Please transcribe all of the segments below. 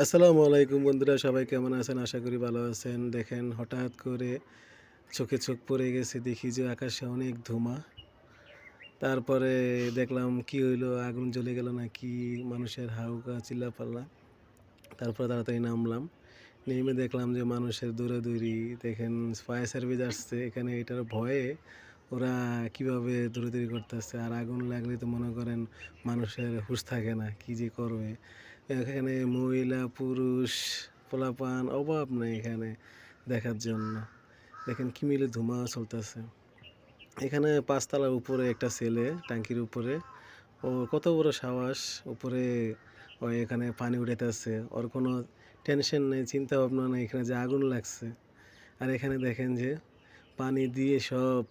আসসালামু আলাইকুম বন্ধুরা, সবাই কেমন আছেন? আশা করি ভালো আছেন। দেখেন, হঠাৎ করে চোখে চোখ পড়ে গেছে, দেখি যে আকাশে অনেক ধোঁয়া। তারপরে দেখলাম কি হইলো, আগুন জ্বলে গেল নাকি, মানুষের হাউগা চিল্লাপাল্লা। তারপরে তাড়াতাড়ি নামলাম। নেমে দেখলাম যে মানুষের দৌড়াদৌড়ি। দেখেন, ফায়ার সার্ভিস আসছে এখানে, এটার ভয়ে ওরা কিভাবে দৌড়াদৌড়ি করতেছে। আর আগুন লাগলে তো মনে করেন মানুষের হুঁশ থাকে না, কি যে করবে। এখানে মহিলা, পুরুষ, পোলাপান অভাব নেই এখানে দেখার জন্য। দেখেন কি মিলে ধুমা চলতেছে। এখানে ৫ তলার উপরে একটা ছেলে, ট্যাঙ্কির উপরে। ওর কত বড় সাহস! উপরে ও এখানে পানি উঠাইতেছে। ওর কোনো টেনশন নেই, চিন্তা ভাবনা নেই এখানে যে আগুন লাগছে। আর এখানে দেখেন যে পানি দিয়ে সব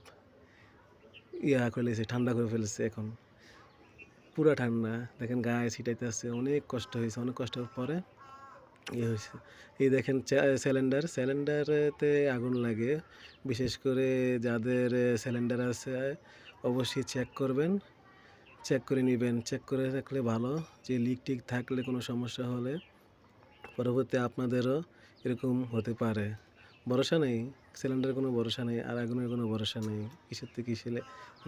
করে ফেলেছে, ঠান্ডা করে ফেলেছে এখন। পুরা ঠান্ডা। দেখেন গায়ে ছিটাইতেছে। অনেক কষ্ট হয়েছে। অনেক কষ্টের পরে হয়েছে। এই দেখেন সিলিন্ডারেতে আগুন লাগে। বিশেষ করে যাদের সিলিন্ডার আছে অবশ্যই চেক করবেন। চেক করে নিবেন। চেক করে রাখলে ভালো, যে লিক-টিক থাকলে কোনো সমস্যা হলে পরবর্তী আপনাদেরও এরকম হতে পারে। ভরসা নেই, সিলিন্ডারের কোনো ভরসা নেই, আর আগুনের কোনো ভরসা নেই। কিসের থেকে কিসে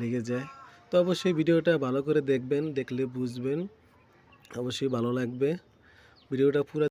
লেগে যায়। তো অবশ্যই ভিডিওটা ভালো করে দেখবেন, দেখলে বুঝবেন। অবশ্যই ভালো লাগবে। ভিডিওটা পুরা